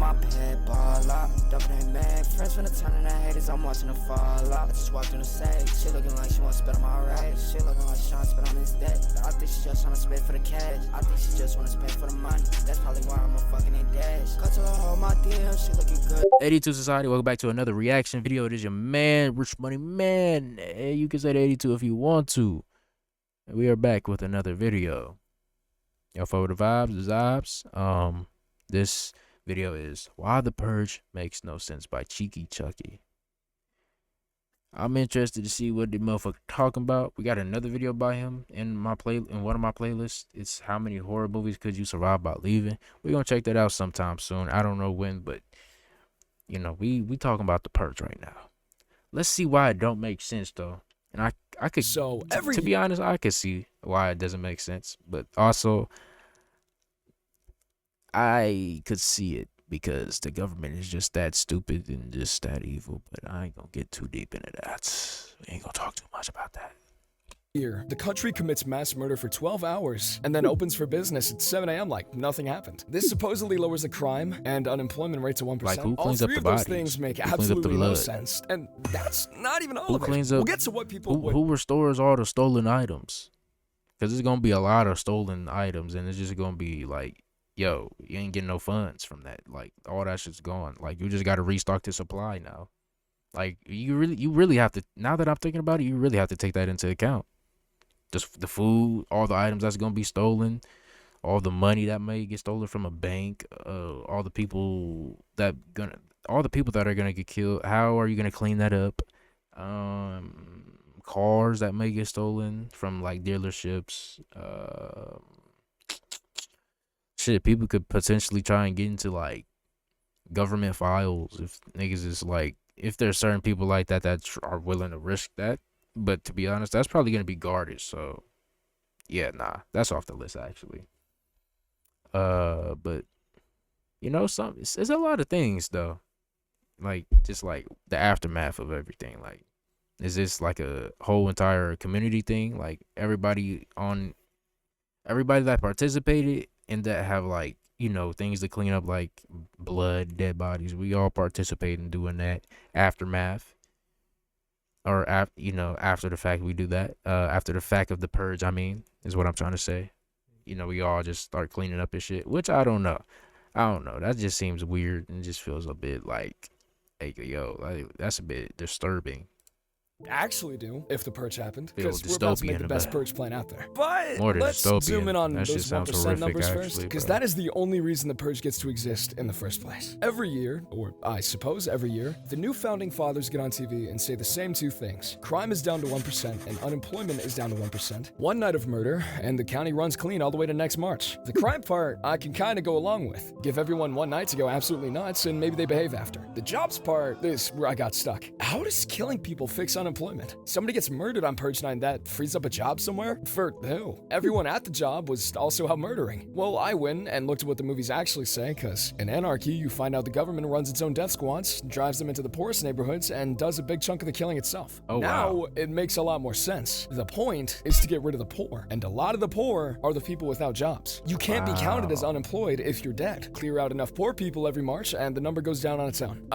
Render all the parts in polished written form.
my pet ball up. Dumping in mag, friends from the turn and the haters, I'm watching the fall up. I just walked in the sage, she looking like she wanna spit on my rage. She looking like she wanna spit on this debt. I think she just wanna spit for the cash. I think she just wanna spend for the money. That's probably why I'm a fucking in dash. Cut to her hold my DM, she looking good. 82 Society, welcome back to another reaction video. It is your man, Rich Money Man. Hey, you can say the 82 if you want to. And we are back with another video. Y'all follow the vibes, the vibes. This video is Why the Purge Makes No Sense by Cheeky Chucky. I'm interested to see what the motherfucker talking about. We got another video by him in one of my playlists. It's How Many Horror Movies Could You Survive by Leaving? We're gonna check that out sometime soon. I don't know when, but you know, we talking about the Purge right now. Let's see why it don't make sense though. And I could, so to be honest, I could see why it doesn't make sense, but also I could see it because the government is just that stupid and just that evil. But I ain't gonna get too deep into that. We ain't gonna talk too much about that. Here, the country commits mass murder for 12 hours and then opens for business at 7 a.m. like nothing happened. This supposedly lowers the crime and unemployment rate to 1%. Like, who all cleans up three the of those bodies? things make Who cleans up the absolutely no blood? sense. And that's not even all Who of cleans it. up? We'll get to what people who restores all the stolen items? Because there's gonna be a lot of stolen items, and it's just gonna be like, yo, you ain't getting no funds from that. Like, all that shit's gone. Like, you just gotta restock the supply now. Like, you really have to. Now that I'm thinking about it, you really have to take that into account. Just the food, all the items that's gonna be stolen, all the money that may get stolen from a bank, all the people that are gonna get killed. How are you gonna clean that up? Cars that may get stolen from like dealerships. Shit, people could potentially try and get into like government files if niggas is like, if there's certain people like that are willing to risk that. But to be honest, that's probably gonna be guarded. So yeah, nah, that's off the list actually. But you know, it's a lot of things though. Like, just like the aftermath of everything. Like, is this like a whole entire community thing? Like, everybody that participated and that have, like, you know, things to clean up, like blood, dead bodies. We all participate in doing that aftermath. Or after the fact we do that. After the fact of the purge, I mean, is what I'm trying to say. You know, we all just start cleaning up and shit, which I don't know. That just seems weird and just feels a bit like, hey, yo, like, that's a bit disturbing. actually do if the purge happened, Feel because we're about to make dystopian the best about it. purge plan out there. But More than let's dystopian. zoom in on That shit those sounds 1% horrific, numbers actually, first, because bro. that is the only reason the purge gets to exist in the first place. Every year, or I suppose every year, the new founding fathers get on TV and say the same two things. Crime is down to 1% and unemployment is down to 1%. One night of murder and the county runs clean all the way to next March. The crime part I can kind of go along with. Give everyone one night to go absolutely nuts and maybe they behave after. The jobs part is where I got stuck. How does killing people fix unemployment? Somebody gets murdered on Purge Night, that frees up a job somewhere? For who? Everyone at the job was also out murdering. Well, I win and looked at what the movies actually say, cause in anarchy, you find out the government runs its own death squads, drives them into the poorest neighborhoods, and does a big chunk of the killing itself. Oh, now, wow. it makes a lot more sense. The point is to get rid of the poor, and a lot of the poor are the people without jobs. You can't be counted as unemployed if you're dead. Clear out enough poor people every March, and the number goes down on its own.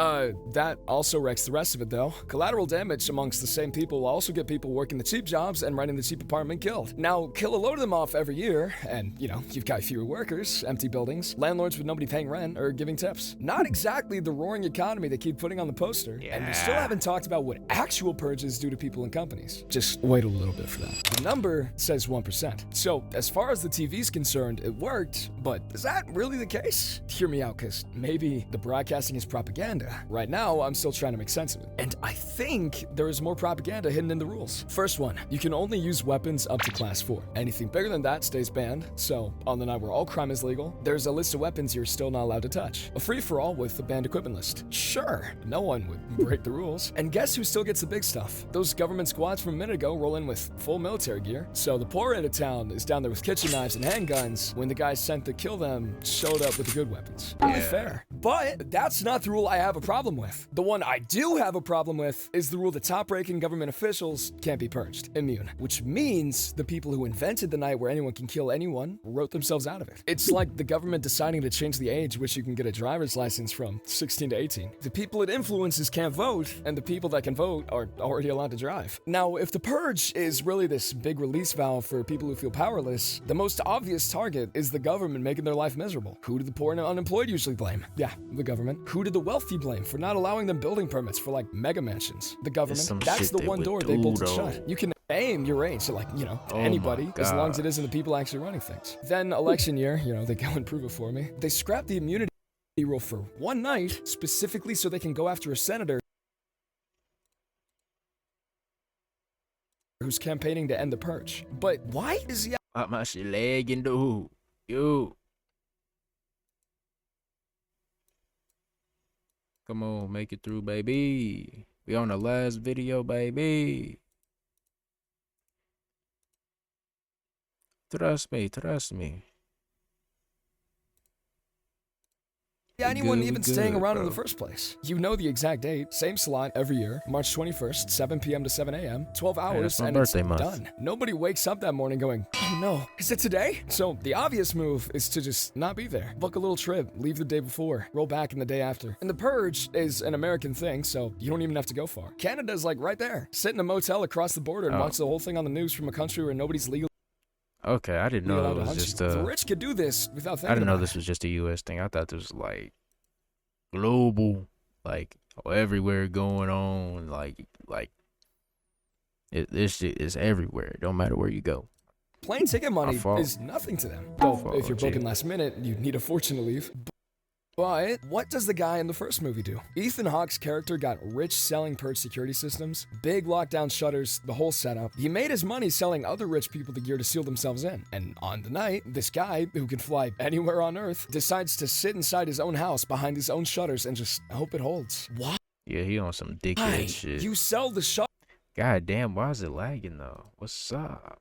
That also wrecks the rest of it, though. Collateral damage amongst the same people will also get people working the cheap jobs and renting the cheap apartment killed. Now, kill a load of them off every year, and, you know, you've got fewer workers, empty buildings, landlords with nobody paying rent or giving tips. Not exactly the roaring economy they keep putting on the poster, and we still haven't talked about what actual purges do to people and companies. Just wait a little bit for that. The number says 1%. So, as far as the TV's concerned, it worked, but is that really the case? Hear me out, cause maybe the broadcasting is propaganda. Right now, I'm still trying to make sense of it. And I think there is more propaganda hidden in the rules. First one, you can only use weapons up to class 4. Anything bigger than that stays banned. So, on the night where all crime is legal, there's a list of weapons you're still not allowed to touch. A free-for-all with the banned equipment list. Sure, no one would break the rules. And guess who still gets the big stuff? Those government squads from a minute ago roll in with full military gear. So the poor end of town is down there with kitchen knives and handguns when the guys sent to kill them showed up with the good weapons. Really fair. But that's not the rule I have a problem with. The one I do have a problem with is the rule that top-rated American government officials can't be purged, immune, which means the people who invented the night where anyone can kill anyone wrote themselves out of it. It's like the government deciding to change the age which you can get a driver's license from 16 to 18. The people it influences can't vote, and the people that can vote are already allowed to drive. Now, if the purge is really this big release valve for people who feel powerless, the most obvious target is the government making their life miserable. Who do the poor and unemployed usually blame? Yeah, the government. Who did the wealthy blame for not allowing them building permits for like mega mansions? The government. That's the one door they bolted shut. You can aim your age to, like, you know, anybody, as long as it isn't the people actually running things. Then election year, you know, they go and prove it for me. They scrap the immunity rule for one night, specifically so they can go after a senator who's campaigning to end the purge. But why is he my shit lagging, dude. Yo. Come on, make it through, baby. We on the last video, baby. Trust me. anyone even staying around in the first place? You know the exact date, same slot every year, March 21st, 7 p.m. to 7 a.m., 12 hours, and it's done. Nobody wakes up that morning going, oh no, is it today? So the obvious move is to just not be there. Book a little trip, leave the day before, roll back in the day after. And the purge is an American thing, so you don't even have to go far. Canada's like right there. Sit in a motel across the border and watch the whole thing on the news from a country where nobody's legal. Okay, I didn't know it was just the rich could do this without thinking. I didn't know this was just a U.S. thing. I thought this was like global, like everywhere going on. This shit is everywhere. It don't matter where you go. Plane ticket money is nothing to them. Though if you're booking last minute, you need a fortune to leave. But what does the guy in the first movie do? Ethan Hawke's character got rich selling purge security systems, big lockdown shutters, the whole setup. He made his money selling other rich people the gear to seal themselves in. And on the night, this guy, who can fly anywhere on Earth, decides to sit inside his own house behind his own shutters and just hope it holds. Why? Yeah, he on some dickhead shit. You sell the shutters. God damn, why is it lagging though? What's up?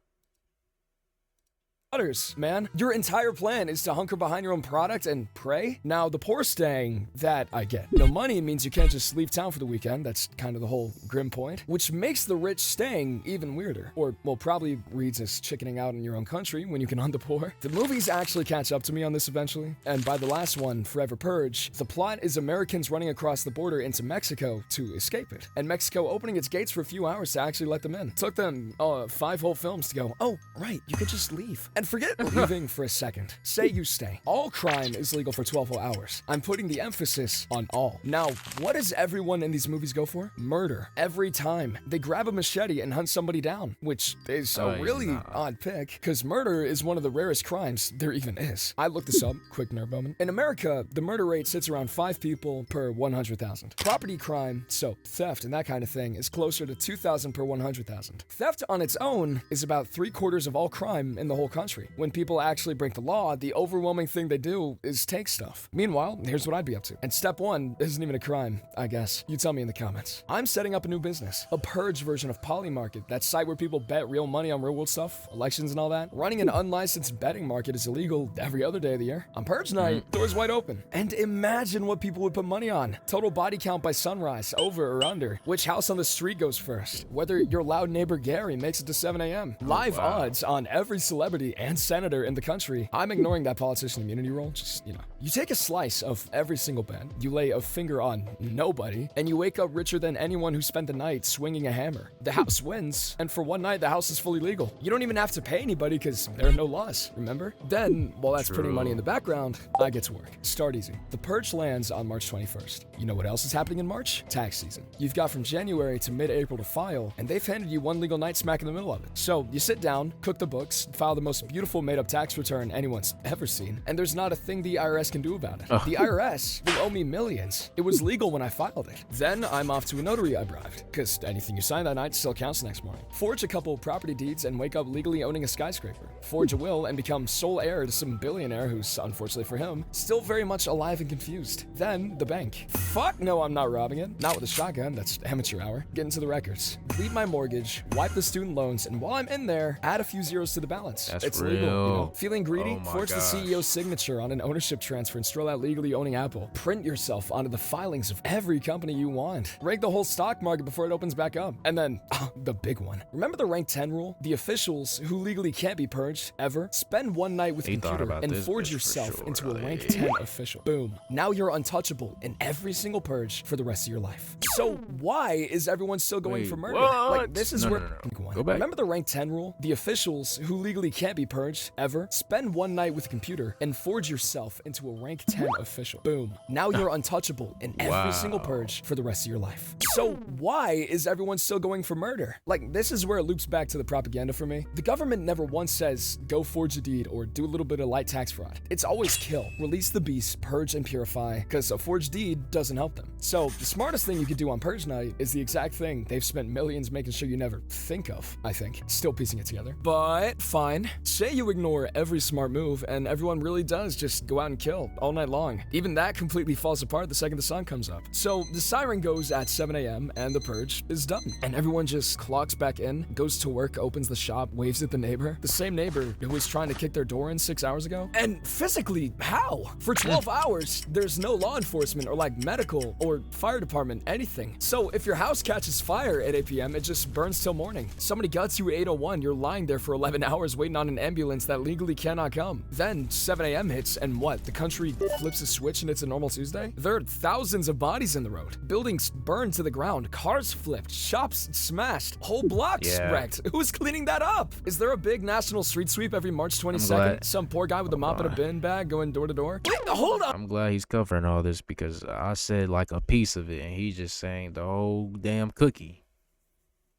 Man, your entire plan is to hunker behind your own product and pray? Now, the poor staying, that I get. No money means you can't just leave town for the weekend. That's kind of the whole grim point. Which makes the rich staying even weirder. Or, well, probably reads as chickening out in your own country when you can hunt the poor. The movies actually catch up to me on this eventually. And by the last one, Forever Purge, the plot is Americans running across the border into Mexico to escape it. And Mexico opening its gates for a few hours to actually let them in. Took them 5 whole films to go, oh, right, you could just leave. And forget leaving for a second. Say you stay. All crime is legal for 12 whole hours. I'm putting the emphasis on all. Now, what does everyone in these movies go for? Murder. Every time. They grab a machete and hunt somebody down, which is a really odd pick, because murder is one of the rarest crimes there even is. I looked this up, quick nerd moment. In America, the murder rate sits around 5 people per 100,000. Property crime, so theft and that kind of thing, is closer to 2,000 per 100,000. Theft on its own is about 3/4 of all crime in the whole country. When people actually break the law, the overwhelming thing they do is take stuff. Meanwhile, here's what I'd be up to. And step 1 isn't even a crime, I guess. You tell me in the comments. I'm setting up a new business. A purge version of Polymarket, that site where people bet real money on real world stuff, elections and all that. Running an unlicensed betting market is illegal every other day of the year. On purge night, doors wide open. And imagine what people would put money on. Total body count by sunrise, over or under. Which house on the street goes first. Whether your loud neighbor Gary makes it to 7 a.m. Live odds on every celebrity and senator in the country. I'm ignoring that politician immunity rule. Just, you take a slice of every single bet, you lay a finger on nobody, and you wake up richer than anyone who spent the night swinging a hammer. The house wins, and for one night, the house is fully legal. You don't even have to pay anybody because there are no laws, remember? Then, while that's putting money in the background, I get to work. Start easy. The purge lands on March 21st. You know what else is happening in March? Tax season. You've got from January to mid-April to file, and they've handed you one legal night smack in the middle of it. So, you sit down, cook the books, file the most beautiful made-up tax return anyone's ever seen, and there's not a thing the IRS can do about it. The IRS will owe me millions. It was legal when I filed it. Then I'm off to a notary I bribed, because anything you sign that night still counts the next morning. Forge a couple property deeds and wake up legally owning a skyscraper. Forge a will and become sole heir to some billionaire who's, unfortunately for him, still very much alive and confused. Then the bank. Fuck no, I'm not robbing it. Not with a shotgun, that's amateur hour. Get into the records. Delete my mortgage, wipe the student loans, and while I'm in there, add a few zeros to the balance. It's it's legal, you know? real? Feeling greedy? Oh my Forge the gosh. CEO's signature on an ownership transfer and stroll out legally owning Apple. Print yourself onto the filings of every company you want. Rank the whole stock market before it opens back up. And then, the big one. Remember the rank 10 rule? The officials who legally can't be purged, ever, spend one night with a He thought computer about and this forge bitch for yourself sure, into a rank like- 10 official. Boom. Now you're untouchable in every single purge for the rest of your life. So why is everyone still going Wait, for murder? what? Like, this is No, where... no, no. Pick one. Go back. Remember the rank 10 rule? The officials who legally can't be purged, ever, spend one night with a computer and forge yourself into a rank 10 official. Boom. Now you're untouchable in every single Wow. purge for the rest of your life. So why is everyone still going for murder? Like, this is where it loops back to the propaganda for me. The government never once says, go forge a deed or do a little bit of light tax fraud. It's always kill, release the beast, purge and purify, because a forged deed doesn't help them. So the smartest thing you could do on purge night is the exact thing they've spent millions making sure you never think of, I think. Still piecing it together. But fine. Say you ignore every smart move and everyone really does just go out and kill all night long. Even that completely falls apart the second the sun comes up. So the siren goes at 7 a.m. and the purge is done. And everyone just clocks back in, goes to work, opens the shop, waves at the neighbor. The same neighbor who was trying to kick their door in 6 hours ago. And physically, how? For 12 hours, there's no law enforcement or like medical or fire department, anything. So if your house catches fire at 8 p.m., it just burns till morning. Somebody guts you at 8:01, you're lying there for 11 hours waiting on an ambulance that legally cannot come. Then 7 a.m. hits and what? The country flips a switch and it's a normal Tuesday? There are thousands of bodies in the road. Buildings burned to the ground, cars flipped, shops smashed, whole blocks Yeah. wrecked. Who's cleaning that up? Is there a big national street sweep every March 22nd? glad- Some poor guy with a mop and a bin bag going door to door? Wait, hold up! I'm glad he's covering all this because I said like a piece of it and he's just saying the whole damn cookie.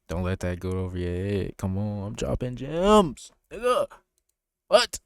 Don't let that go over your head. Come on, I'm dropping gems. Nigga. What?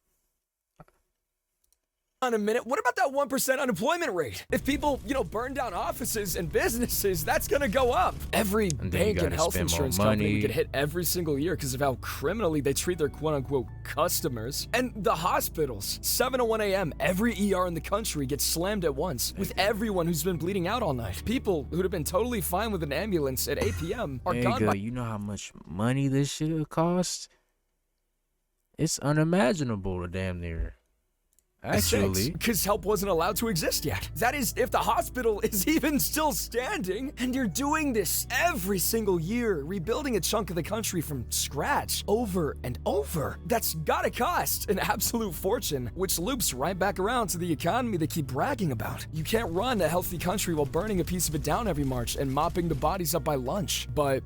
On a minute, what about that 1% unemployment rate? If people, burn down offices and businesses, that's gonna go up. Every then you bank and gotta health spend more insurance company money. would get hit every single year because of how criminally they treat their quote-unquote customers. And the hospitals, 7:01 a.m., every ER in the country gets slammed at once with everyone who's been bleeding out all night. People who'd have been totally fine with an ambulance at 8 p.m. are gone Nigga, by you know how much money this shit costs? It's unimaginable to damn near. Actually, because help wasn't allowed to exist yet. That is, if the hospital is even still standing, and you're doing this every single year, rebuilding a chunk of the country from scratch, over and over. That's gotta cost an absolute fortune, which loops right back around to the economy they keep bragging about. You can't run a healthy country while burning a piece of it down every March and mopping the bodies up by lunch. But,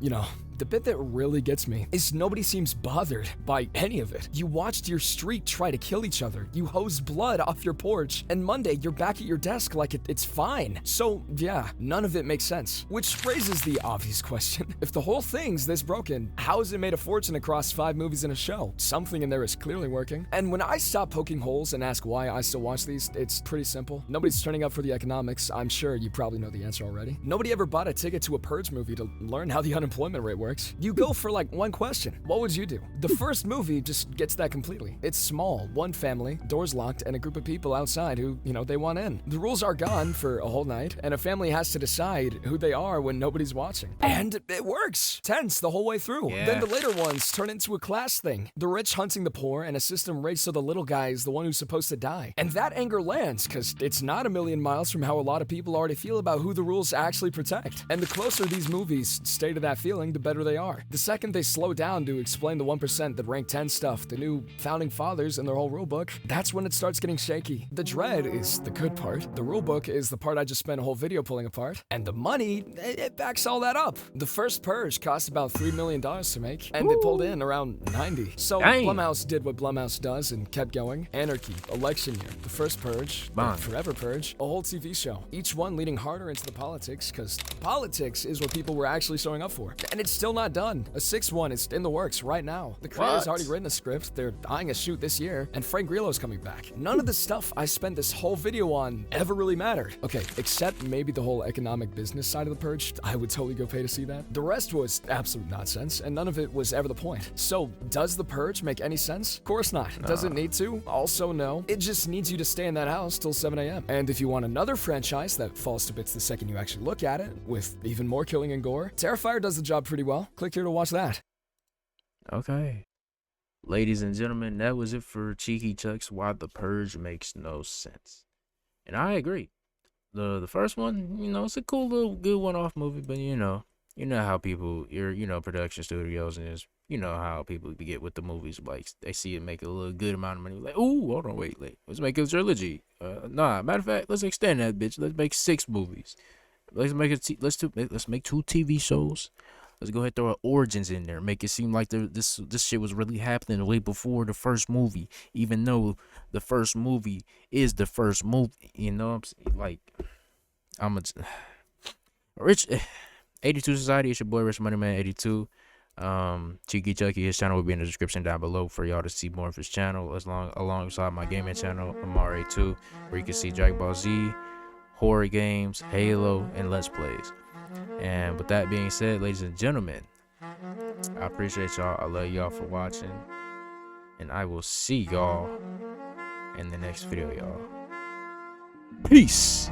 the bit that really gets me is nobody seems bothered by any of it. You watched your street try to kill each other. You hosed blood off your porch. And Monday, you're back at your desk like it's fine. So, yeah, none of it makes sense. Which raises the obvious question. If the whole thing's this broken, how has it made a fortune across 5 movies and a show? Something in there is clearly working. And when I stop poking holes and ask why I still watch these, it's pretty simple. Nobody's turning up for the economics. I'm sure you probably know the answer already. Nobody ever bought a ticket to a Purge movie to learn how the unemployment rate works. You go for like one question. What would you do? The first movie just gets that completely. It's small, one family, doors locked, and a group of people outside who, they want in. The rules are gone for a whole night, and a family has to decide who they are when nobody's watching. And it works. Tense the whole way through. Yeah. Then the later ones turn into a class thing. The rich hunting the poor, and a system rigged so the little guy is the one who's supposed to die. And that anger lands, because it's not a million miles from how a lot of people already feel about who the rules actually protect. And the closer these movies stay to that feeling, the better they are. The second they slow down to explain the 1% that rank 10 stuff, the new founding fathers and their whole rulebook, that's when it starts getting shaky. The dread is the good part. The rulebook is the part I just spent a whole video pulling apart. And the money, it backs all that up. The first Purge cost about $3 million to make, and they pulled in around 90. So Dang. Blumhouse did what Blumhouse does and kept going. Anarchy, election year, the first Purge, the Bang. forever Purge, a whole TV show. Each one leading harder into the politics, because politics is what people were actually showing up for. And it's still not done. A 6th one is in the works right now. The creator's What? already written a script, they're eyeing a shoot this year, and Frank Grillo's coming back. None of the stuff I spent this whole video on ever really mattered. Okay, except maybe the whole economic business side of the Purge. I would totally go pay to see that. The rest was absolute nonsense, and none of it was ever the point. So, does the Purge make any sense? Of course not. Does it need to? Also no. It just needs you to stay in that house till 7 a.m. And if you want another franchise that falls to bits the second you actually look at it, with even more killing and gore, Terrifier does the job pretty well. Click here to watch that. okay. Ladies and gentlemen, that was it for Cheeky Chuck's Why the Purge Makes No Sense. And I agree. The first one, it's a cool little good one-off movie, but you know how people, production studios, and it's, how people get with the movies. Like, they see it make a little good amount of money. Like, ooh, hold on, wait, let's make a trilogy. Matter of fact, let's extend that bitch. Let's make 6 movies. Let's make let's make 2 TV shows. Let's go ahead and throw our origins in there. Make it seem like this shit was really happening way before the first movie, even though the first movie is the first movie. You know what I'm saying? Like, I'm a Rich 82 Society. It's your boy Rich Money Man 82. Cheeky Chucky, his channel will be in the description down below for y'all to see more of his channel, alongside my gaming channel, Amare2, where you can see Dragon Ball Z, horror games, Halo, and Let's Plays. And with that being said, ladies and gentlemen, I appreciate y'all. I love y'all for watching, and I will see y'all in the next video, y'all. Peace.